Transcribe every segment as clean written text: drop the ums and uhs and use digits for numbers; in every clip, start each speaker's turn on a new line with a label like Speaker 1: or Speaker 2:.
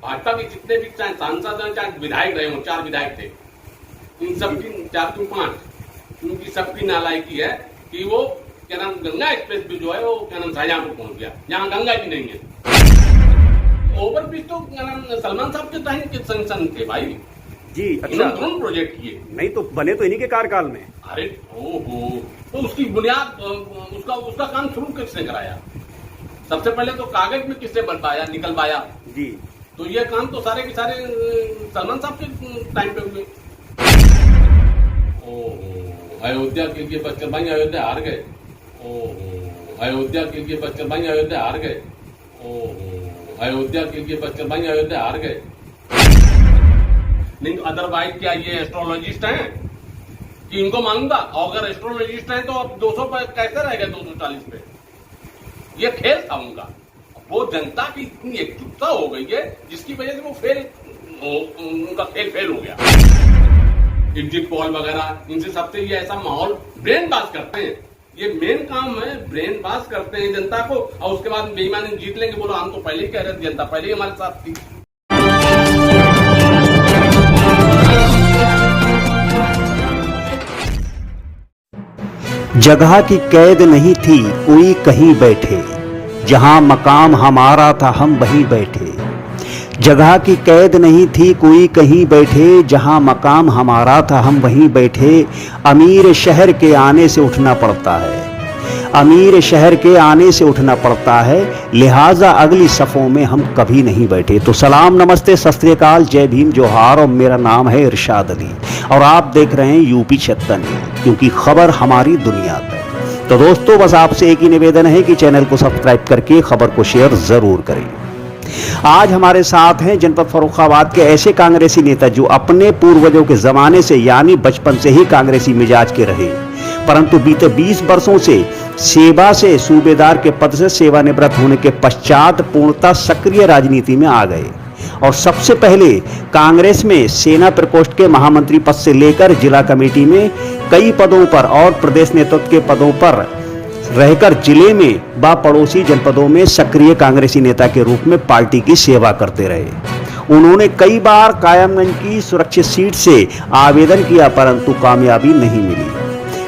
Speaker 1: भाजपा के जितने भी चाहे सांसद हैं चाहे विधायक रहे हो, 4 विधायक थे, इन सबकी 4 की 5 उनकी सबकी नालायकी है कि वो क्या नाम गंगा एक्सप्रेस भी जो है वो क्या नाम शाहजहांपुर पहुंच गया, जहां गंगा भी नहीं है। ओवरब्रिज तो क्या नाम सलमान साहब के टाइम के संग थे भाई
Speaker 2: जी। अच्छा,
Speaker 1: इन्होंने दोनों प्रोजेक्ट किए,
Speaker 2: नहीं तो बने तो इन्हीं के कार्यकाल में।
Speaker 1: अरे ओहो, तो उसकी बुनियाद उसका काम शुरू किसने कराया? सबसे पहले तो कागज में किसने बनवाया निकलवाया
Speaker 2: जी।
Speaker 1: तो ये काम तो सारे के सारे सलमान साहब के टाइम पे हुए। ओहो, अयोध्या के लिए बच्चन भाई अयोध्या हार गए। ओहो, अयोध्या के लिए बच्चन भाई अयोध्या हार गए। ओहो, अयोध्या के लिए बच्चन भाई अयोध्या हार गए। नहीं तो अदरवाइज क्या ये एस्ट्रोलॉजिस्ट हैं कि इनको मालूम था? अगर एस्ट्रोलॉजिस्ट हैं तो अब 200 पे कैसे रह गए 240 पे? ये खेल था उनका। वो जनता की इतनी एकजुटता हो गई है जिसकी वजह से वो उनका खेल फेल हो गया। एग्जिट पोल वगैरह इनसे सबसे ये ऐसा माहौल ब्रेन वॉश करते हैं। ये मेन काम है, ब्रेन वॉश करते हैं जनता को और उसके बाद बेईमानी जीत लेंगे। बोलो हम तो पहले ही कह रहे थे, जनता पहले ही हमारे साथ थी।
Speaker 3: जगह की कैद नहीं थी कोई कहीं बैठे, जहां मकाम हमारा था हम वहीं बैठे। जगह की कैद नहीं थी कोई कहीं बैठे, जहां मकाम हमारा था हम वहीं बैठे। अमीर शहर के आने से उठना पड़ता है, अमीर शहर के आने से उठना पड़ता है, लिहाजा अगली सफ़ों में हम कभी नहीं बैठे। तो सलाम, नमस्ते, सत श्री अकाल, जय भीम, जोहार। और मेरा नाम है इरशाद अली और आप देख रहे हैं यूपी 76 न्यूज़, क्योंकि खबर हमारी दुनिया पे। तो दोस्तों, बस आपसे एक ही निवेदन है कि चैनल को सब्सक्राइब करके खबर को शेयर ज़रूर करें। आज हमारे साथ हैं जनपद फर्रुखाबाद के ऐसे कांग्रेसी नेता जो अपने पूर्वजों के ज़माने से यानी बचपन से ही कांग्रेसी मिजाज के रहे, परंतु बीते 20 वर्षों से सेवा से सूबेदार के पद से सेवानिवृत्त होने के पश्चात पूर्णतः सक्रिय राजनीति में आ गए और सबसे पहले कांग्रेस में सेना प्रकोष्ठ के महामंत्री पद से लेकर जिला कमेटी में कई पदों पर और प्रदेश नेतृत्व के पदों पर रहकर जिले में व पड़ोसी जनपदों में सक्रिय कांग्रेसी नेता के रूप में पार्टी की सेवा करते रहे। उन्होंने कई बार कायमगंज की सुरक्षित सीट से आवेदन किया, परंतु कामयाबी नहीं मिली।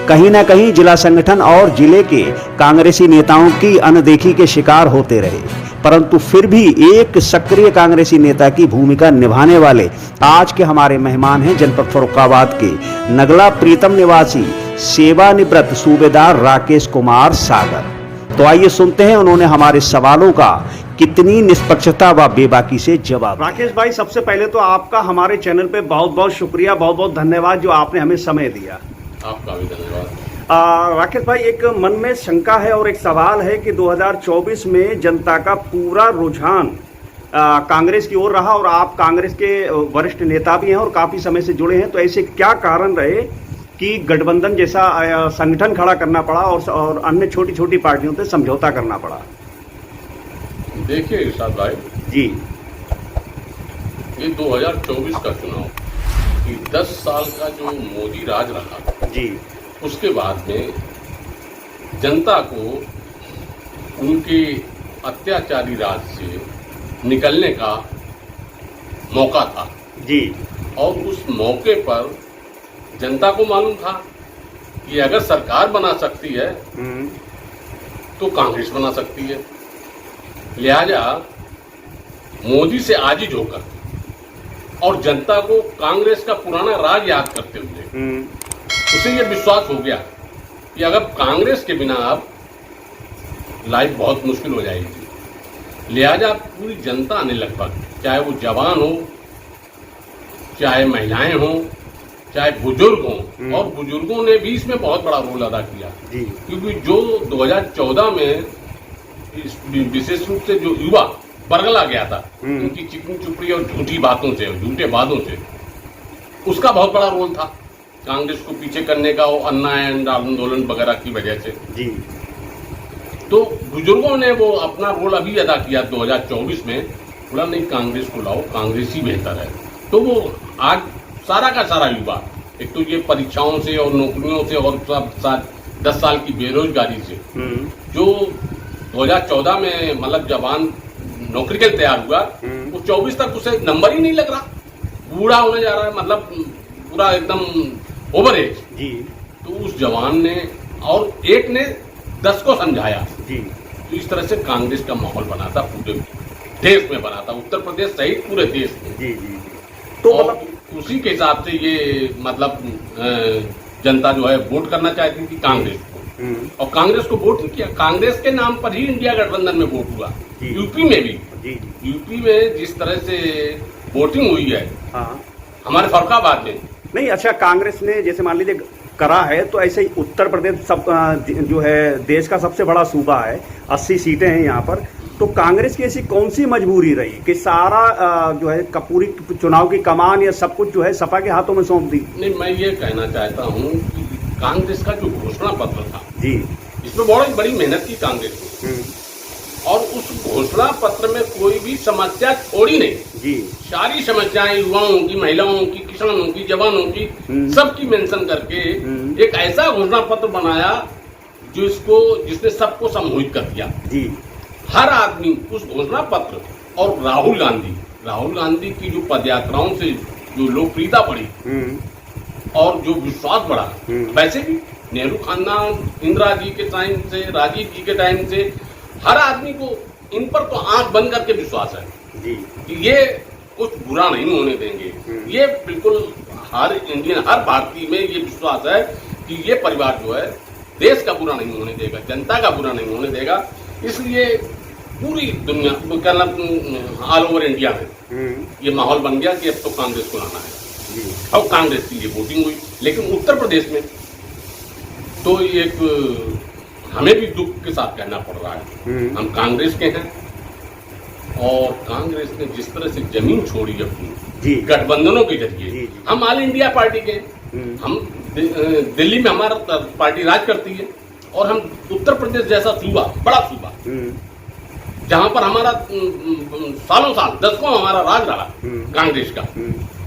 Speaker 3: कहीं ना कहीं जिला संगठन और जिले के कांग्रेसी नेताओं की अनदेखी के शिकार होते रहे, परंतु फिर भी एक सक्रिय कांग्रेसी नेता की भूमिका निभाने वाले आज के हमारे मेहमान हैं जनपद फर्रुखाबाद के नगला प्रीतम निवासी सेवानिवृत्त सूबेदार राकेश कुमार सागर। तो आइए सुनते हैं उन्होंने हमारे सवालों का कितनी निष्पक्षता व बेबाकी से जवाब।
Speaker 2: राकेश भाई, सबसे पहले तो आपका हमारे चैनल पे बहुत बहुत शुक्रिया, बहुत बहुत धन्यवाद जो आपने हमें समय दिया।
Speaker 1: आपका भी धन्यवाद।
Speaker 2: राकेश भाई, एक मन में शंका है और एक सवाल है कि 2024 में जनता का पूरा रुझान कांग्रेस की ओर रहा और आप कांग्रेस के वरिष्ठ नेता भी हैं और काफी समय से जुड़े हैं, तो ऐसे क्या कारण रहे कि गठबंधन जैसा संगठन खड़ा करना पड़ा और अन्य छोटी छोटी पार्टियों से समझौता करना पड़ा?
Speaker 1: देखिए इरशाद भाई
Speaker 2: जी,
Speaker 1: ये 2024 का चुनाव, 10 साल का जो मोदी राज रहा
Speaker 2: जी,
Speaker 1: उसके बाद में जनता को उनके अत्याचारी राज से निकलने का मौका था
Speaker 2: जी।
Speaker 1: और उस मौके पर जनता को मालूम था कि अगर सरकार बना सकती है तो कांग्रेस बना सकती है। लिहाजा मोदी से आजिज होकर और जनता को कांग्रेस का पुराना राज याद करते हुए उसे ये विश्वास हो गया कि अगर कांग्रेस के बिना अब लाइफ बहुत मुश्किल हो जाएगी। लिहाजा पूरी जनता ने लगभग, चाहे वो जवान हो, चाहे महिलाएं हो, चाहे बुजुर्ग हों, और बुजुर्गों ने भी इसमें बहुत बड़ा रोल अदा किया, क्योंकि जो 2014 में विशेष रूप से जो युवा बरगला गया था उनकी चिकनी चुपड़ी और झूठी बातों से, झूठे वादों से, उसका बहुत बड़ा रोल था कांग्रेस को पीछे करने का, वो अन्ना आंदोलन वगैरह की वजह से जी। तो बुजुर्गों ने वो अपना रोल अभी अदा किया 2024 में, बोला नहीं कांग्रेस को लाओ, कांग्रेस ही बेहतर है। तो वो आज सारा का सारा युवा, एक तो ये परीक्षाओं से और नौकरियों से और सब 10 साल की बेरोजगारी से, जो 2014 में मतलब जवान नौकरी के लिए तैयार हुआ, वो 24 तक उसे नंबर ही नहीं लग रहा, बूढ़ा होने जा रहा है, मतलब पूरा एकदम ओवर एज
Speaker 2: जी।
Speaker 1: तो उस जवान ने और एक ने 10 को समझाया
Speaker 2: जी।
Speaker 1: तो इस तरह से कांग्रेस का माहौल बना था, पूरे देश में बना था, उत्तर प्रदेश सहित पूरे देश में।
Speaker 2: जी जी। तो
Speaker 1: और
Speaker 2: मतलब
Speaker 1: उसी के हिसाब से ये मतलब जनता जो है वोट करना चाहती थी कांग्रेस को, और कांग्रेस को वोट नहीं किया। कांग्रेस के नाम पर ही इंडिया गठबंधन में वोट हुआ, यूपी में भी।
Speaker 2: जी।
Speaker 1: यूपी में जिस तरह से वोटिंग हुई है,
Speaker 2: हाँ।
Speaker 1: हमारे फरुखाबाद में
Speaker 2: नहीं, अच्छा, कांग्रेस ने जैसे मान लीजिए करा है, तो ऐसे ही उत्तर प्रदेश सब जो है देश का सबसे बड़ा सूबा है, 80 सीटें हैं यहाँ पर। तो कांग्रेस की ऐसी कौन सी मजबूरी रही कि सारा जो है पूरी चुनाव की कमान या सब कुछ जो है सपा के हाथों में सौंप दी?
Speaker 1: नहीं, मैं ये कहना चाहता हूँ कि कांग्रेस का जो घोषणा पत्र था
Speaker 2: जी,
Speaker 1: इसमें बहुत बड़ी मेहनत की कांग्रेस ने, और उस घोषणा पत्र में कोई भी समस्या छोड़ी नहीं
Speaker 2: जी।
Speaker 1: सारी समस्याएं युवाओं की, महिलाओं की, किसानों की, जवानों की, सबकी मेंशन करके एक ऐसा घोषणा पत्र बनाया जिसने सबको सम्मोहित कर दिया
Speaker 2: जी।
Speaker 1: हर आदमी उस घोषणा पत्र। और राहुल गांधी की जो पदयात्राओं से जो लोकप्रियता बढ़ी और जो विश्वास बढ़ा, वैसे भी नेहरू खानदान, इंदिरा जी के टाइम से, राजीव जी के टाइम से हर आदमी को इन पर तो आंख बंद करके विश्वास है
Speaker 2: जी।
Speaker 1: कि ये कुछ बुरा नहीं होने देंगे। ये बिल्कुल हर इंडियन, हर भारतीय में ये विश्वास है कि ये परिवार जो है देश का बुरा नहीं होने देगा, जनता का बुरा नहीं होने देगा। इसलिए पूरी दुनिया, ऑल ओवर इंडिया में ये माहौल बन गया कि अब तो कांग्रेस को लाना है, और कांग्रेस की ये वोटिंग हुई। लेकिन उत्तर प्रदेश में तो एक हमें भी दुख के साथ कहना पड़ रहा है, हम कांग्रेस के हैं, और कांग्रेस ने जिस तरह से जमीन छोड़ी अपनी गठबंधनों के जरिए। हम ऑल इंडिया पार्टी के, हम दिल्ली में हमारा पार्टी राज करती है, और हम उत्तर प्रदेश जैसा सूबा, बड़ा सूबा, जहां पर हमारा सालों साल, दशकों हमारा राज रहा कांग्रेस का,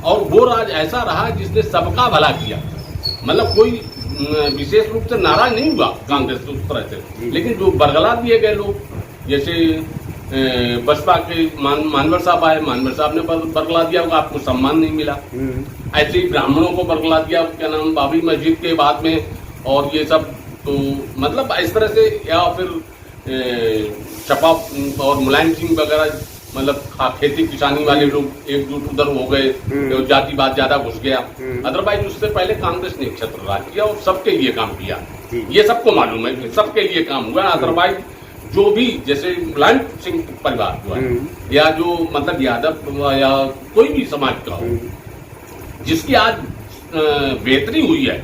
Speaker 1: और वो राज ऐसा रहा जिसने सबका भला किया। मतलब कोई विशेष रूप से नाराज नहीं हुआ कांग्रेस उस तरह से। लेकिन जो बरगला दिए गए लोग, जैसे बसपा के मानवर साहब आए, मानवर साहब ने बरगला दिया, आपको सम्मान नहीं मिला। ऐसे ही ब्राह्मणों को बरगला दिया, क्या नाम, बाबरी मस्जिद के बाद में, और ये सब। तो मतलब इस तरह से, या फिर सपा और मुलायम सिंह वगैरह, मतलब खेती किसानी वाले लोग एकजुट उधर हो गए, तो जातिवाद ज्यादा घुस गया। अदरवाइज उससे पहले कांग्रेस ने क्षेत्र राज किया और सबके लिए काम किया, ये सबको मालूम है कि सबके लिए काम हुआ। अदरवाइज जो भी, जैसे मुलायम सिंह परिवार हुआ, या जो मतलब यादव या कोई भी समाज का हो, जिसकी आज बेहतरी हुई है,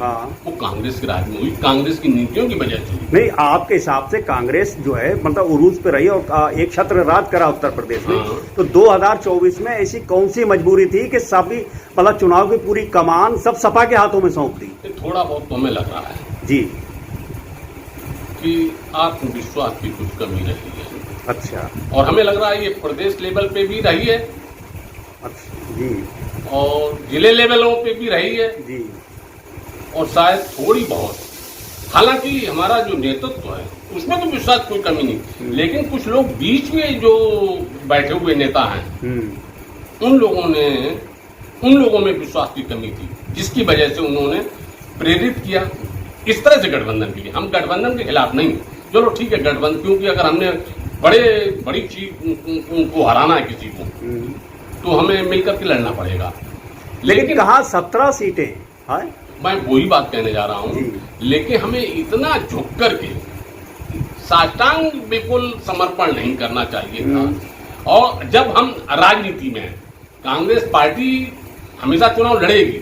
Speaker 1: वो कांग्रेस के राज में हुई, कांग्रेस की नीतियों की वजह से।
Speaker 2: नहीं, आपके हिसाब से कांग्रेस जो है मतलब उरूज पे रही और एक छत्र राज करा उत्तर प्रदेश में। तो 2024 में ऐसी कौन सी मजबूरी थी कि सभी मतलब चुनाव की पूरी कमान सब सपा के हाथों में सौंप दी?
Speaker 1: थोड़ा बहुत तो हमें लग रहा है
Speaker 2: जी
Speaker 1: कि आत्मविश्वास की कुछ कमी रही है।
Speaker 2: अच्छा।
Speaker 1: और हमें लग रहा है ये प्रदेश लेवल पे भी रही है,
Speaker 2: अच्छा जी,
Speaker 1: और जिले लेवलों पे भी रही है
Speaker 2: जी,
Speaker 1: और शायद थोड़ी बहुत। हालांकि हमारा जो नेतृत्व है उसमें तो विश्वास कोई कमी नहीं, लेकिन कुछ लोग बीच में जो बैठे हुए नेता हैं, उन लोगों में विश्वास की कमी थी, जिसकी वजह से उन्होंने प्रेरित किया इस तरह से गठबंधन के लिए। हम गठबंधन के खिलाफ नहीं, चलो ठीक है गठबंधन, क्योंकि अगर हमने बड़ी चीज को हराना है किसी को, तो हमें मिलकर के लड़ना पड़ेगा।
Speaker 2: लेकिन कहा 17 सीटें है,
Speaker 1: मैं वही बात कहने जा रहा हूँ। लेकिन हमें इतना झुक करके साष्टांग बिल्कुल समर्पण नहीं करना चाहिए था। और जब हम राजनीति में, कांग्रेस पार्टी हमेशा चुनाव लड़ेगी,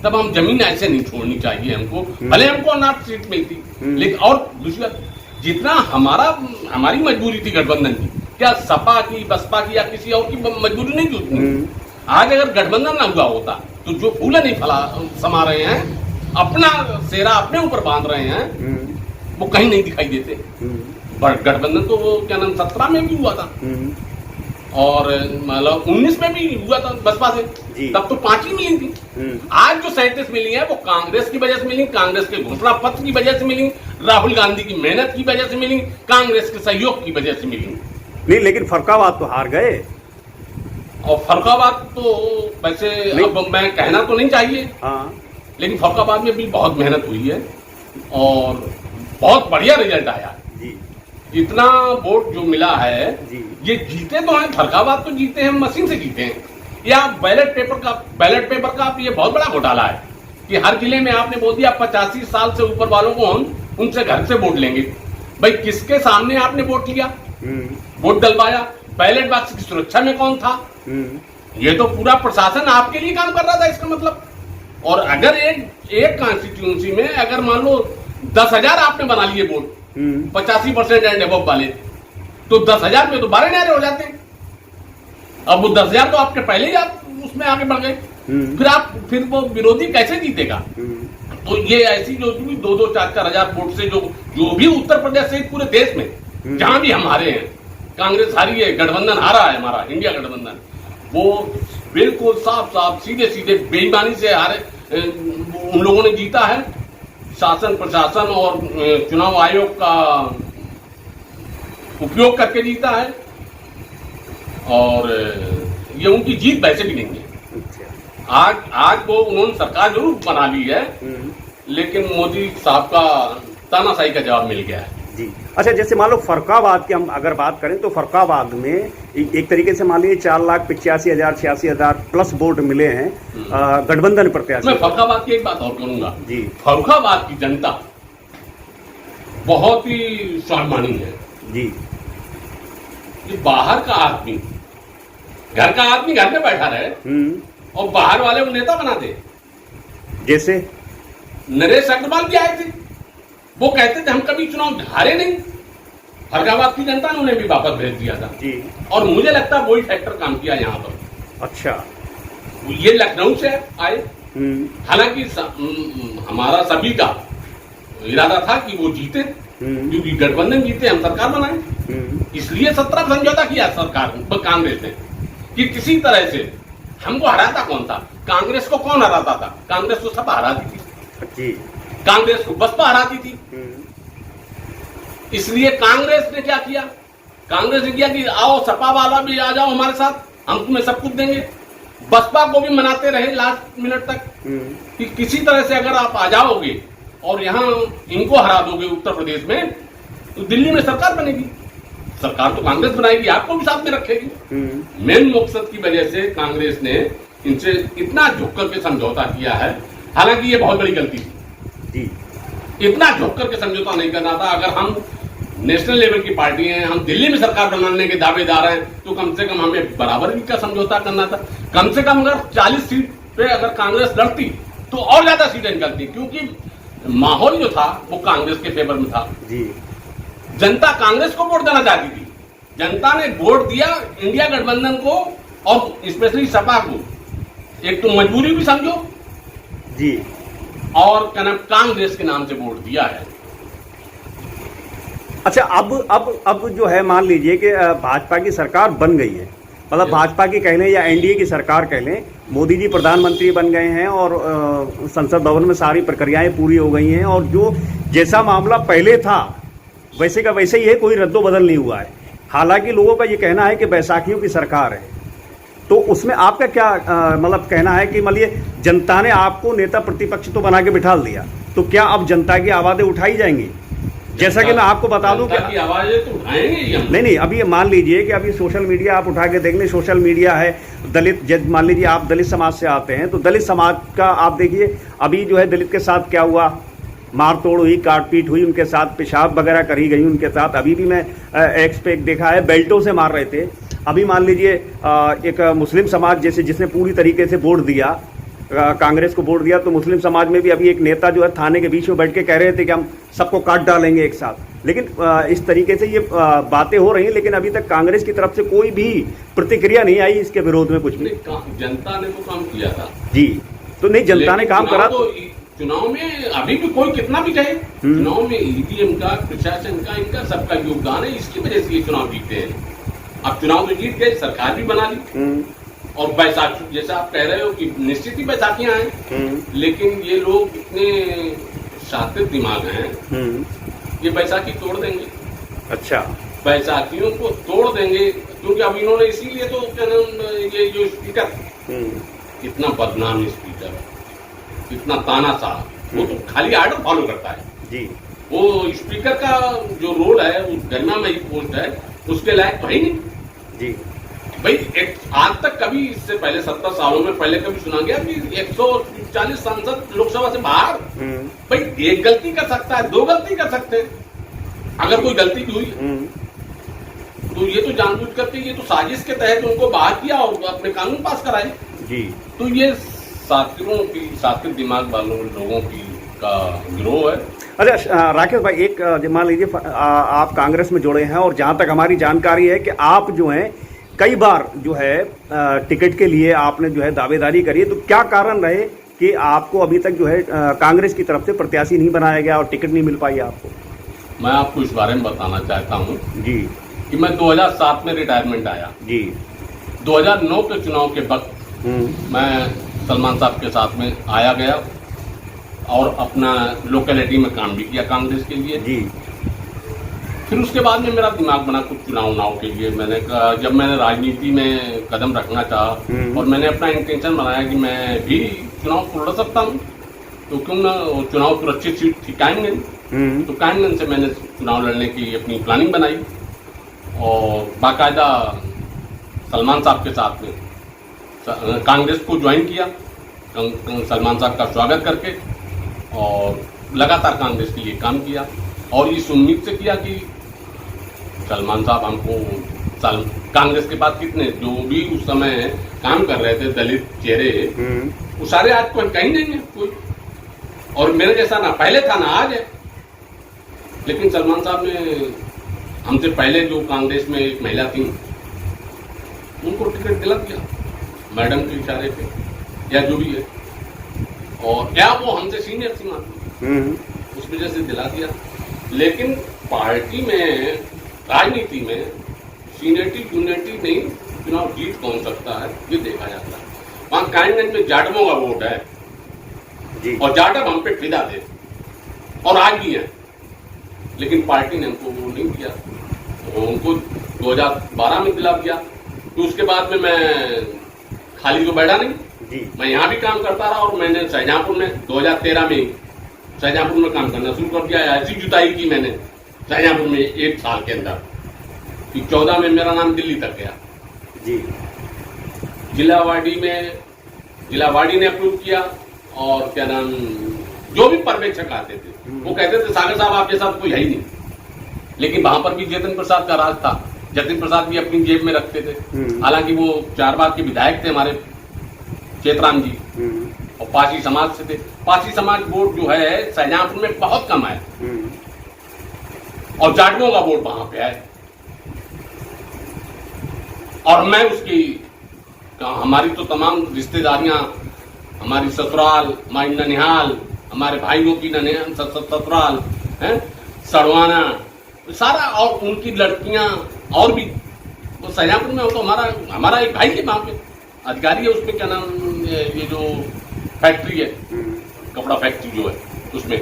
Speaker 1: तब हम जमीन ऐसे नहीं छोड़नी चाहिए हमको, भले हमको 9 सीट मिलती, लेकिन और दूसरी बात, जितना हमारी मजबूरी थी गठबंधन की, क्या सपा की, बसपा की या किसी और की मजबूरी नहीं थी उतनी। आज अगर गठबंधन ना हुआ होता, तो जो फूले नहीं समा रहे हैं, अपना सेरा अपने ऊपर बांध रहे हैं, वो कहीं नहीं दिखाई देते। गठबंधन तो क्या नाम 17 में भी हुआ था, और मतलब 19 में भी हुआ था बसपा से, तब तो 5 ही मिली थी। आज जो 37 मिली है वो कांग्रेस की वजह से मिली, कांग्रेस के घोषणा पत्र की वजह से मिली, राहुल गांधी की मेहनत की वजह से मिली, कांग्रेस के सहयोग की वजह से मिली।
Speaker 2: नहीं, लेकिन फरुखाबाद तो हार गए।
Speaker 1: और फरुखाबाद तो वैसे अब मैं कहना तो नहीं चाहिए,
Speaker 2: हाँ,
Speaker 1: लेकिन फरुखाबाद में भी बहुत मेहनत हुई है और बहुत बढ़िया रिजल्ट आया।
Speaker 2: जी
Speaker 1: इतना वोट जो मिला है
Speaker 2: जी,
Speaker 1: ये जीते तो हैं, फरुखाबाद तो जीते हैं, मशीन से जीते हैं। या बैलेट पेपर का ये बहुत बड़ा घोटाला है कि हर जिले में आपने बोल दिया 85 साल से ऊपर वालों को हम उनसे घर से वोट लेंगे। भाई किसके सामने आपने वोट लिया, वोट डलवाया? बैलेट बॉक्स की सुरक्षा में कौन था? ये तो पूरा प्रशासन आपके लिए काम कर रहा था इसका मतलब। और अगर एक कॉन्स्टिट्यूंसी में अगर मान लो 10,000 आपने बना लिए वोट 85% एंड अबव वाले, तो 10,000 में तो 12 नारे हो जाते हैं। अब वो 10,000 तो आपके पहले ही आप उसमें आगे बढ़ गए, फिर वो विरोधी कैसे जीतेगा? तो ये ऐसी जो 2-2, 4-4 हजार वोट से जो भी उत्तर प्रदेश से पूरे देश में जहां भी हम हारे हैं, कांग्रेस हारी है, गठबंधन हारा है, हमारा इंडिया गठबंधन, वो बिल्कुल साफ साफ सीधे सीधे बेईमानी से हारे उन लोगों ने जीता है। शासन प्रशासन और चुनाव आयोग का उपयोग करके जीता है और ये उनकी जीत वैसे भी नहीं है। आज वो उन्होंने सरकार जरूर बना ली है, लेकिन मोदी साहब का तानाशाही का जवाब मिल गया है।
Speaker 2: जी अच्छा, जैसे मान लो फरुखाबाद की हम अगर बात करें तो फरुखाबाद में एक तरीके से मान लीजिए 4,85,000 प्लस वोट मिले हैं गठबंधन प्रत्याशी।
Speaker 1: मैं फरुखाबाद की एक बात और करूंगा
Speaker 2: जी,
Speaker 1: फरुखाबाद की जनता बहुत ही स्वाभिमानी है
Speaker 2: जी।
Speaker 1: ये बाहर का आदमी, घर का आदमी घर में बैठा रहे और बाहर वाले वो नेता बना दे।
Speaker 2: जैसे
Speaker 1: नरेश अग्रवाल भी आए थे, वो कहते थे हम कभी चुनाव हारे नहीं, फरुखाबाद की जनता ने उन्हें भी वापस भेज दिया था
Speaker 2: जी।
Speaker 1: और मुझे लगता है वही फैक्टर काम किया यहाँ पर।
Speaker 2: अच्छा,
Speaker 1: ये लखनऊ से आए, हालांकि हमारा सभी का इरादा था कि वो जीते, क्योंकि गठबंधन जीते, हम सरकार बनाए, इसलिए 17 समझौता किया सरकार कांग्रेस ने कि किसी तरह से हमको हराता कौन था? कांग्रेस को कौन हराता था? कांग्रेस को सब हराती थी, कांग्रेस को बसपा हराती थी। इसलिए कांग्रेस ने क्या किया? कांग्रेस ने किया कि आओ सपा वाला भी आ जाओ हमारे साथ, हम तुम्हें सब कुछ देंगे। बसपा को भी मनाते रहे लास्ट मिनट तक कि किसी तरह से अगर आप आ जाओगे और यहाँ इनको हरा दोगे उत्तर प्रदेश में, तो दिल्ली में सरकार बनेगी। सरकार तो कांग्रेस बनाएगी, आपको भी साथ में रखेगी। मेन मकसद की वजह से कांग्रेस ने इनसे इतना झुक करके समझौता किया है, हालांकि ये बहुत बड़ी गलती थी। इतना झुक करके समझौता नहीं करना था। अगर हम नेशनल लेवल की पार्टी हैं, हम दिल्ली में सरकार बनाने के दावेदार हैं, तो कम से कम हमें बराबरी का समझौता करना था। कम से कम अगर 40 सीट पे अगर कांग्रेस लड़ती तो और ज्यादा सीटें निकलती, क्योंकि माहौल जो था वो कांग्रेस के फेवर में था जी। जनता कांग्रेस को वोट देना चाहती थी, जनता ने वोट दिया इंडिया गठबंधन को और स्पेशली सपा को। एक तो मजबूरी भी समझो जी, और क्या नाम, कांग्रेस के नाम से वोट दिया है।
Speaker 2: अच्छा, अब जो है मान लीजिए कि भाजपा की सरकार बन गई है, मतलब भाजपा की कह लें या एनडीए की सरकार कह लें, मोदी जी प्रधानमंत्री बन गए हैं और संसद भवन में सारी प्रक्रियाएं पूरी हो गई हैं और जो जैसा मामला पहले था वैसे का वैसे ही है, कोई रद्दो बदल नहीं हुआ है। हालांकि लोगों का ये कहना है कि बैसाखियों की सरकार है, तो उसमें आपका क्या मतलब कहना है कि मान लीजिए जनता ने आपको नेता प्रतिपक्ष तो बना के बिठा दिया, तो क्या अब जनता की आवाज़ें उठाई जाएंगी? जैसा कि मैं आपको बता दूं कि
Speaker 1: आवाजें तो उठाएंगे हम।
Speaker 2: नहीं, अभी मान लीजिए कि अभी सोशल मीडिया आप उठा के देख लें, सोशल मीडिया है दलित, मान लीजिए आप दलित समाज से आते हैं तो दलित समाज का आप देखिए अभी जो है दलित के साथ क्या हुआ, मार तोड़ हुई, काट पीट हुई, उनके साथ पेशाब वगैरह करी गई उनके साथ। अभी भी मैं एक्स पे देखा है बेल्टों से मार रहे थे। अभी मान लीजिए एक मुस्लिम समाज जैसे जिसने पूरी तरीके से वोट दिया, कांग्रेस को वोट दिया, तो मुस्लिम समाज में भी अभी एक नेता जो है थाने के बीच में बैठ के कह रहे थे कि हम सबको काट डालेंगे एक साथ। लेकिन इस तरीके से ये बातें हो रही हैं, लेकिन अभी तक कांग्रेस की तरफ से कोई भी प्रतिक्रिया नहीं आई इसके विरोध में कुछ भी।
Speaker 1: जनता ने तो काम किया था जी,
Speaker 2: तो नहीं जनता ने काम करा।
Speaker 1: तो चुनाव में अभी भी कोई कितना भी कहे, चुनाव में ईवीएम का, प्रशासन का, इनका सबका योगदान है, इसकी वजह से ये चुनाव जीतते हैं। अब चुनाव में जीत गए, सरकार भी बना ली और बैसाखी जैसा आप कह रहे हो कि निश्चित ही बैसाखियां हैं, लेकिन ये लोग इतने शातिर दिमाग हैं, ये बैसाखी तोड़ देंगे।
Speaker 2: अच्छा,
Speaker 1: बैसाखियों को तोड़ देंगे, क्योंकि अब इन्होंने इसीलिए तो क्या नाम, ये जो स्पीकर इतना बदनाम स्पीकर, इतना तानाशाह, वो तो खाली आर्डर फॉलो करता है
Speaker 2: जी।
Speaker 1: वो स्पीकर का जो रोल है, उस गरिमामयी पोस्ट है, उसके लायक तो है ही नहीं
Speaker 2: जी।
Speaker 1: भाई। आज तक कभी इससे पहले 70 सालों में पहले कभी सुना गया कि 140 सांसद लोकसभा से बाहर? भाई एक गलती कर सकता है, 2 गलती कर सकते हैं। अगर कोई गलती भी हुई तो ये तो जानबूझ करके, ये तो साजिश के तहत उनको बाहर किया और अपने कानून पास कराए
Speaker 2: जी।
Speaker 1: तो ये सातिर दिमाग वालों लोगों की का गिरोह है।
Speaker 2: अच्छा राकेश भाई, एक मान लीजिए आप कांग्रेस में जुड़े हैं और जहां तक हमारी जानकारी है कि आप जो हैं कई बार जो है टिकट के लिए आपने जो है दावेदारी करी है, तो क्या कारण रहे कि आपको अभी तक जो है कांग्रेस की तरफ से प्रत्याशी नहीं बनाया गया और टिकट नहीं मिल पाई आपको?
Speaker 1: मैं आपको इस बारे में बताना चाहता हूँ
Speaker 2: जी
Speaker 1: कि मैं 2007 में रिटायरमेंट आया
Speaker 2: जी।
Speaker 1: 2009 के चुनाव के वक्त मैं सलमान साहब के साथ में आया गया और अपना लोकेलिटी में काम भी किया कांग्रेस के लिए
Speaker 2: जी।
Speaker 1: फिर उसके बाद में मेरा दिमाग बना कुछ चुनाव के लिए। मैंने कहा, जब मैंने राजनीति में कदम रखना चाहा और मैंने अपना इंटेंशन बनाया कि मैं भी चुनाव लड़ सकता हूँ, तो क्यों ना चुनाव सुरक्षित सीट थी कायमगंज, तो कायमगंज से मैंने चुनाव लड़ने की अपनी प्लानिंग बनाई और बाकायदा सलमान साहब के साथ में कांग्रेस को ज्वाइन किया, सलमान साहब का स्वागत करके, और लगातार कांग्रेस के लिए काम किया और इस उम्मीद से किया कि सलमान साहब हमको कांग्रेस के पास कितने जो भी उस समय काम कर रहे थे दलित चेहरे, वो सारे आज कोई कहीं नहीं है कोई, और मेरे जैसा ना पहले था ना आज है। लेकिन सलमान साहब ने हमसे पहले जो कांग्रेस में एक महिला थी उनको टिकट दिला दिया मैडम के इशारे पे, या जो भी है, और क्या वो हमसे सीनियर थी मात्र, उस वजह से दिला दिया। लेकिन पार्टी में, राजनीति में सीनियरिटी जूनियरिटी नहीं, चुनाव जीत कौन सकता है ये देखा जाता है। वहां कायमगंज में जाटवों का वोट है
Speaker 2: जी।
Speaker 1: और जाटव हम पे फिदा थे और आज भी है, लेकिन पार्टी ने हमको वो नहीं दिया, उनको 2012 में दिला दिया। तो उसके बाद में मैं खाली तो बैठा नहीं
Speaker 2: जी।
Speaker 1: मैं यहाँ भी काम करता रहा और मैंने शाहजहांपुर में 2013 में शाहजहांपुर में काम करना शुरू कर दिया। ऐसी जुताई की मैंने शाहजहांपुर में 1 साल के अंदर कि 14 में मेरा नाम दिल्ली तक गया
Speaker 2: जी।
Speaker 1: जिलावाड़ी ने अप्रूव किया, और क्या नाम, जो भी पर्यवेक्षक आते थे वो कहते थे सागर साहब आप जैसा कोई है ही नहीं। लेकिन वहां पर भी जतिन प्रसाद का राज था, जतिन प्रसाद भी अपनी जेब में रखते थे। हालांकि वो 4 बार के विधायक थे हमारे चेतराम जी, और पासी समाज से थे। पासी समाज वोट जो है शाहजहांपुर में बहुत कम है और जाटवों का वोट वहां पे है, और मैं उसकी, हमारी तो तमाम रिश्तेदारियां, हमारी ससुराल, हमारी ननिहाल, हमारे भाइयों की ननिहाल ससुराल है, सड़वाना सारा, और उनकी लड़कियां और भी वो शाहजहांपुर में हो। तो हमारा एक भाई है वहां पे अधिकारी है, उसमें क्या नाम, ये जो फैक्ट्री है, कपड़ा फैक्ट्री जो है उसमें,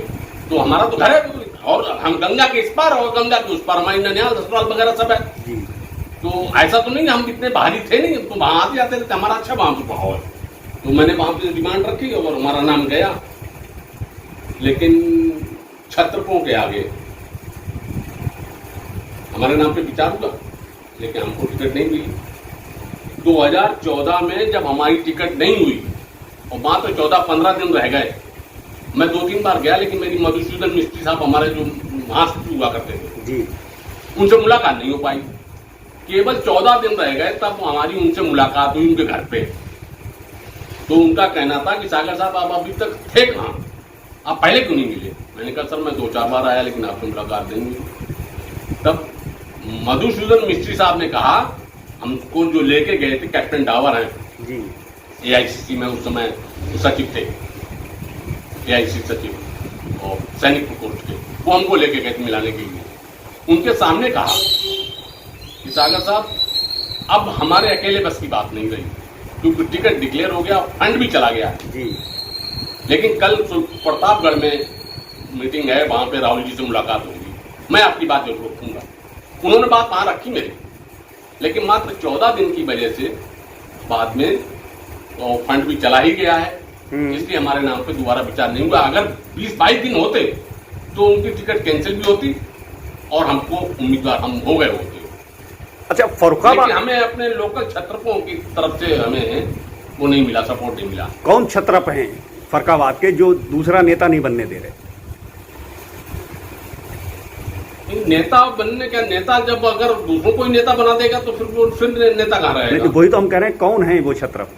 Speaker 1: तो हमारा तो घर है, और हम गंगा के इस पार और गंगा के उस पार हमारी ननिहाल ससुराल वगैरह सब है। तो ऐसा तो नहीं हम इतने बाहरी थे नहीं, तो वहां आते जाते थे, हमारा अच्छा वहां पे भाव है, तो मैंने वहां पे डिमांड रखी और हमारा नाम गया। लेकिन छत्रपों के आगे हमारे नाम पे विचार हुआ, लेकिन हमको टिकट नहीं मिली। 2014 में जब हमारी टिकट नहीं हुई और वहां तो 14-15 दिन रह गए, मैं 2-3 बार गया, लेकिन मेरी मधुसूदन मिस्त्री साहब हमारे जो महासचिव हुआ करते थे जी, उनसे मुलाकात नहीं हो पाई। केवल 14 दिन रह गए तब हमारी उनसे मुलाकात हुई उनके घर पे। तो उनका कहना था कि सागर साहब आप अभी तक थे कहाँ, आप पहले क्यों नहीं मिले? मैंने कहा सर मैं 2-4 बार आया लेकिन आपसे मुलाकात नहीं हुई। तब मधुसूदन मिस्त्री साहब ने कहा, हमको जो लेके गए थे कैप्टन डावर हैं जी, AICC में उस समय सचिव थे, AICC सचिव और सैनिक प्रकोष्ठ के, वो हमको लेके गए थे मिलाने के लिए। उनके सामने कहा कि सागर साहब अब हमारे अकेले बस की बात नहीं रही, क्योंकि टिकट डिक्लेयर हो गया, फंड भी चला गया जी। लेकिन कल प्रतापगढ़ में मीटिंग है, वहां पे राहुल जी से मुलाकात होगी, मैं आपकी बात जरूर रखूंगा। उन्होंने बात वहां रखी मेरी, लेकिन मात्र 14 दिन की वजह से बाद में तो फंड भी चला ही गया है, इसलिए हमारे नाम पे दोबारा विचार नहीं हुआ। अगर 20-22 दिन होते तो उनकी टिकट कैंसिल भी होती और हमको उम्मीदवार हम हो गए होते।
Speaker 2: अच्छा, फर्रुखाबाद
Speaker 1: हमें अपने लोकल छत्रपों की तरफ से हमें वो नहीं मिला, सपोर्ट नहीं मिला।
Speaker 2: कौन छत्रप हैं फर्रुखाबाद के जो दूसरा नेता नहीं बनने दे रहे?
Speaker 1: नेता बनने का, नेता जब अगर दूसरों को ही नेता बना देगा तो फिर नेता कहाँ रहेगा?
Speaker 2: नहीं, वही तो हम कह रहे हैं, कौन है वो छत्रप?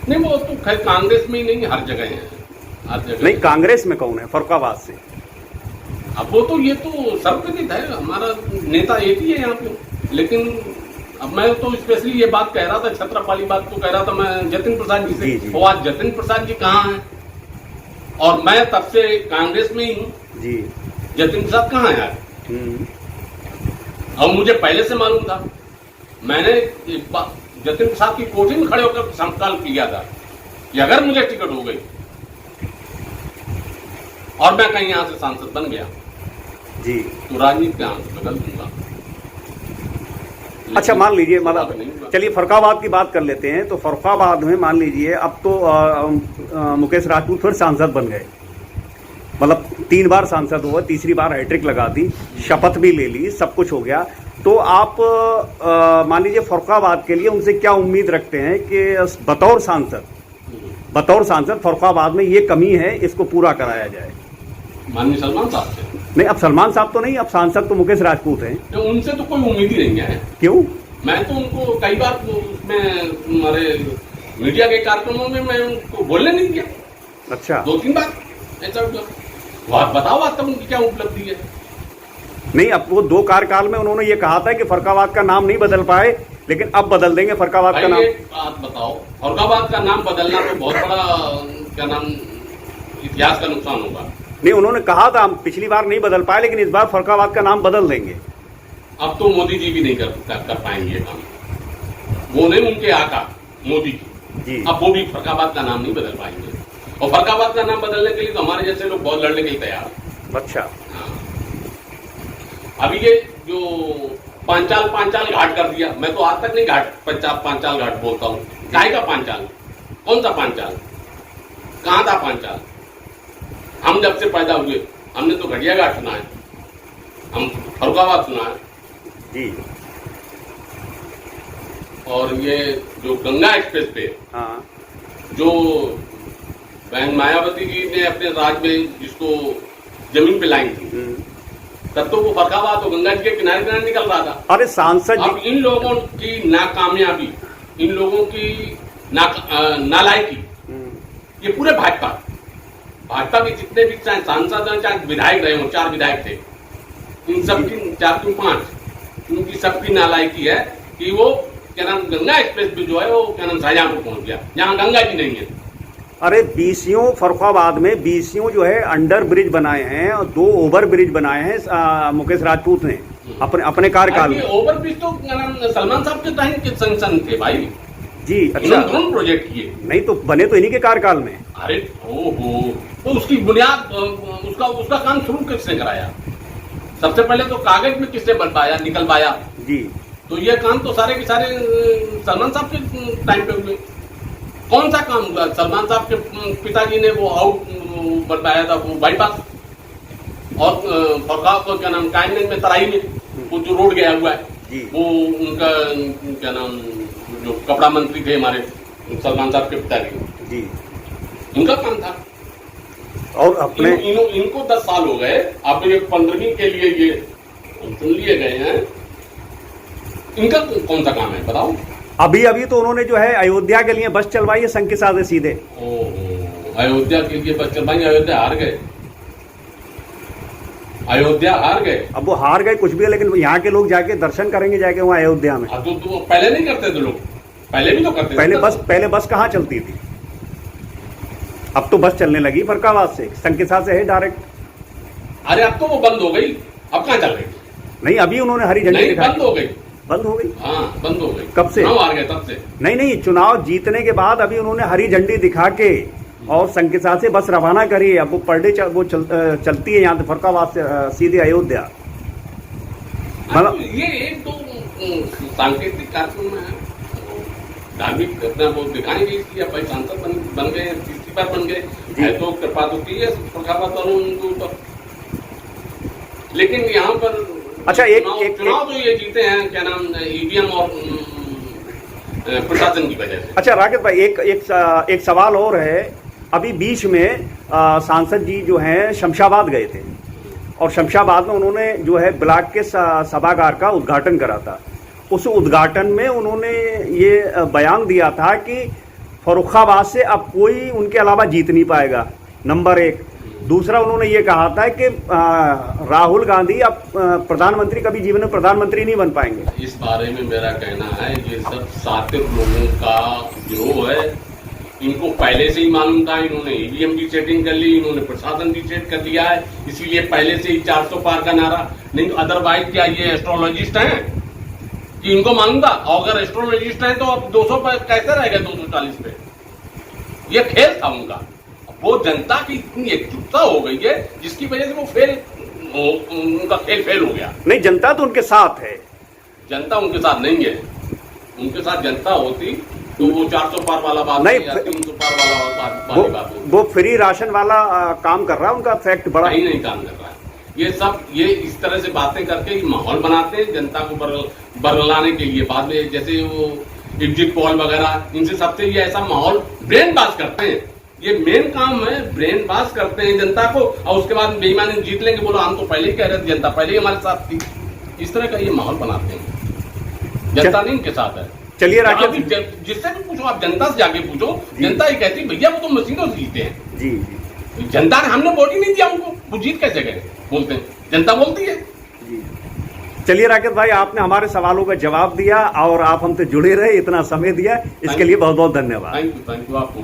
Speaker 1: नहीं, वो तो खैर कांग्रेस में ही नहीं, हर जगह है, हर जगह।
Speaker 2: नहीं, कांग्रेस में कौन है फर्रुखाबाद से?
Speaker 1: अब वो तो ये तो सर्वविदित है, हमारा नेता एक ही है यहाँ पे। लेकिन अब मैं तो स्पेशली ये बात कह रहा था, छत्रप वाली बात तो कह रहा था मैं जतिन प्रसाद जी से। वो आज जतिन प्रसाद जी कहाँ हैं? और मैं तब से कांग्रेस में ही हूँ जी। जतिन प्रसाद कहाँ है आज? और मुझे पहले से मालूम था, मैंने एक बार जतिन प्रसाद की कोठी में खड़े होकर संकल्प किया था कि अगर मुझे टिकट हो गई और मैं कहीं यहां से सांसद बन गया जी, तो राजनीति का आंख बदल दूंगा।
Speaker 2: अच्छा, मान लीजिए, मतलब चलिए फर्रुखाबाद की बात कर लेते हैं। तो फर्रुखाबाद में मान लीजिए अब तो मुकेश राजपूत फिर सांसद बन गए, मतलब 3 बार सांसद हुआ, तीसरी बार हैट्रिक लगा दी, शपथ भी ले ली, सब कुछ हो गया। तो आप मान लीजिए फर्रुखाबाद के लिए उनसे क्या उम्मीद रखते हैं कि बतौर सांसद फर्रुखाबाद में ये कमी है, इसको पूरा कराया जाए?
Speaker 1: माननीय सलमान साहब से?
Speaker 2: नहीं, अब सलमान साहब तो नहीं, अब सांसद तो मुकेश राजपूत हैं।
Speaker 1: तो उनसे तो कोई उम्मीद ही नहीं है।
Speaker 2: क्यों? मैं
Speaker 1: तो उनको कई बार उसमें हमारे मीडिया के कार्यक्रमों में मैं उनको बोलने नहीं दिया। अच्छा, 2-3 बार ऐसा बताओ वास्तव उनकी क्या उपलब्धि है?
Speaker 2: नहीं, अब वो 2 कार्यकाल में उन्होंने ये कहा था कि फर्रुखाबाद का नाम नहीं बदल पाए, लेकिन अब बदल देंगे फर्रुखाबाद का नाम।
Speaker 1: बात बताओ, फर्रुखाबाद का नाम बदलना तो बहुत बड़ा क्या नाम इतिहास का नुकसान होगा।
Speaker 2: नहीं, उन्होंने कहा था हम पिछली बार नहीं बदल पाए, लेकिन इस बार फर्रुखाबाद का नाम बदल देंगे।
Speaker 1: अब तो मोदी जी भी नहीं कर पाएंगे ये काम। वो नहीं, उनके आका मोदी जी, अब वो भी फर्रुखाबाद का नाम नहीं बदल पाएंगे। और फर्रुखाबाद का नाम बदलने के लिए तो हमारे जैसे लोग बहुत लड़ने के लिए तैयार हैं।
Speaker 2: अच्छा,
Speaker 1: अभी ये जो पांचाल घाट कर दिया, मैं तो आज तक नहीं पांचाल घाट बोलता हूँ। काहे का पांचाल? कौन सा पांचाल? कहाँ था पांचाल? हम जब से पैदा हुए हमने तो घटिया घाट सुना है, हम फर्रुखाबाद सुना है जी। और ये जो गंगा एक्सप्रेस पे जो बहन मायावती जी ने अपने राज में जिसको जमीन पे लाई थी, तब तो वो फर्रुखाबाद तो गंगा जी के किनारे किनारे निकल रहा था।
Speaker 2: अरे सांसद,
Speaker 1: अब इन लोगों की नाकामयाबी, इन लोगों की नालायकी, ये पूरे भाजपा के जितने भी चाहे सांसद हैं चाहे विधायक रहे हो, 4 विधायक थे, इन सबकी 4-5 उनकी सबकी नालायकी है कि वो क्या नाम गंगा एक्सप्रेस भी जो है वो क्या नाम शाहजहांपुर पहुंच गया, जहां गंगा जी नहीं है।
Speaker 2: अरे बीसीओ फर्रुखाबाद में बीसीओ जो है अंडर ब्रिज बनाए हैं और 2 ओवर ब्रिज बनाए हैं मुकेश राजपूत ने अपने कार्यकाल में।
Speaker 1: ओवर ब्रिज तो सलमान साहब के टाइम के संसन थे भाई
Speaker 2: जी। अच्छा,
Speaker 1: दोनों प्रोजेक्ट किए नहीं
Speaker 2: तो बने तो इन्हीं के कार्यकाल में।
Speaker 1: अरे ओहो, तो उसकी बुनियाद उसका काम शुरू किसने कराया? सबसे पहले तो कागज में किसने बनवाया, निकलवाया जी। तो ये काम तो सारे के सारे सलमान साहब के टाइम पे हुए। कौन सा काम हुआ? सलमान साहब के पिताजी ने वो आउट बनवाया था, वो बाईपास, और फर्रुखाबाद को क्या नाम कायमगंज में तराई में वो जो रोड गया हुआ है वो उनका क्या नाम जो कपड़ा मंत्री थे हमारे सलमान साहब के पिताजी जी, इनका काम था। और अपने इनको 10 साल हो गए, अब ये 15वीं के लिए ये चुन लिए गए हैं। इनका कौन सा काम है बताओ?
Speaker 2: अभी तो उन्होंने जो है अयोध्या के लिए बस चलवाई है संघ के साथ सीधे।
Speaker 1: अयोध्या के लिए बस चलवाई, अयोध्या हार गए, अयोध्या हार गए।
Speaker 2: अब वो हार गए कुछ भी है, लेकिन यहाँ के लोग जाके दर्शन करेंगे जाके वहाँ अयोध्या में।
Speaker 1: तो पहले नहीं करते थे लोग, पहले भी तो करते थे।
Speaker 2: पहले बस कहाँ चलती थी? अब तो बस चलने लगी फर्रुखाबाद से, संघ के साथ से है डायरेक्ट।
Speaker 1: अरे अब तो वो बंद हो गई, अब कहाँ चल रही?
Speaker 2: नहीं, अभी उन्होंने हरी झंडी दिखाई।
Speaker 1: बंद हो गई।
Speaker 2: हाँ,
Speaker 1: बंद हो गई।
Speaker 2: कब से?
Speaker 1: चुनाव हार गए तब से।
Speaker 2: नहीं, चुनाव जीतने के बाद अभी उन्होंने हरी झंडी दिखा के और संघ के साथ से बस रवाना करी है। अब वो पर डे चलती है यहाँ से फर्रुखाबाद से सीधे अयोध्या। मतलब
Speaker 1: ये एक तो सांकेतिक कार्यक्रम है, धार्मिक अपना वो दिखाएंगे कि भाई सांसद बन गए, तीसरी बार बन गए, है तो कृपा तो की है प्रखावत और उनके ऊपर। लेकिन यहाँ पर
Speaker 2: अच्छा
Speaker 1: चुनाव तो ये जीते हैं, क्या नाम, ईवीएम और प्रशासन की वजह से।
Speaker 2: अच्छा राकेश भाई, एक सवाल और है। अभी बीच में सांसद जी जो हैं शमशाबाद गए थे और शमशाबाद में उन्होंने जो है ब्लॉक के सभागार का उद्घाटन करा था। उस उद्घाटन में उन्होंने ये बयान दिया था कि फर्रुखाबाद से अब कोई उनके अलावा जीत नहीं पाएगा, नंबर एक। दूसरा उन्होंने ये कहा था कि राहुल गांधी अब प्रधानमंत्री, कभी जीवन में प्रधानमंत्री नहीं बन पाएंगे।
Speaker 1: इस बारे में मेरा कहना है ये सब सातिर लोगों का गिरोह है। इनको पहले से ही मालूम था, इन्होंने ईवीएम की सेटिंग कर ली, इन्होंने प्रशासन की सेट कर लिया है, इसीलिए पहले से ही 400 पार का नारा। नहीं तो अदरवाइज क्या ये एस्ट्रोलॉजिस्ट हैं कि इनको मालूम था? अगर एस्ट्रोलॉजिस्ट हैं तो अब 200 पर कैसे रहेगा 240 पे? ये खेल था उनका। वो जनता की इतनी एकजुटता हो गई है जिसकी वजह से वो उनका खेल फेल हो गया।
Speaker 2: नहीं, जनता तो उनके साथ है।
Speaker 1: जनता उनके साथ नहीं है। उनके साथ जनता होती तो वो 400 पार वाला बात
Speaker 2: नहीं,
Speaker 1: 300 पार वाला बात होती।
Speaker 2: वो फ्री राशन वाला काम कर रहा है, उनका फैक्ट बड़ा
Speaker 1: नहीं काम कर रहा है। ये इस तरह से बातें करके माहौल बनाते हैं जनता को बरलाने के लिए। बाद में जैसे वो एग्जिट पोल वगैरह, इनसे सबसे ये ऐसा माहौल ब्रेन बास करते हैं। ये मेन काम है, ब्रेन बास करते हैं जनता को और उसके बाद बेईमानी जीत लेंगे। बोलो हम तो पहले ही कह रहे थे, जनता पहले ही हमारे साथ थी। इस तरह का ये माहौल बनाते हैं। जनता नहीं इनके साथ है।
Speaker 2: चलिए राकेश,
Speaker 1: जिससे भी पूछो आप, जनता से जाके पूछो, जनता ही कहती भैया वो तो मशीनों से जीते हैं।
Speaker 2: जी जी,
Speaker 1: जनता ने, हमने वोट ही नहीं दिया उनको, वो जीत कैसे गए? बोलते हैं जनता बोलती है।
Speaker 2: चलिए राकेश भाई, आपने हमारे सवालों का जवाब दिया और आप हमसे जुड़े रहे, इतना समय दिया, इसके लिए बहुत बहुत धन्यवाद।
Speaker 1: थैंक यू आपको।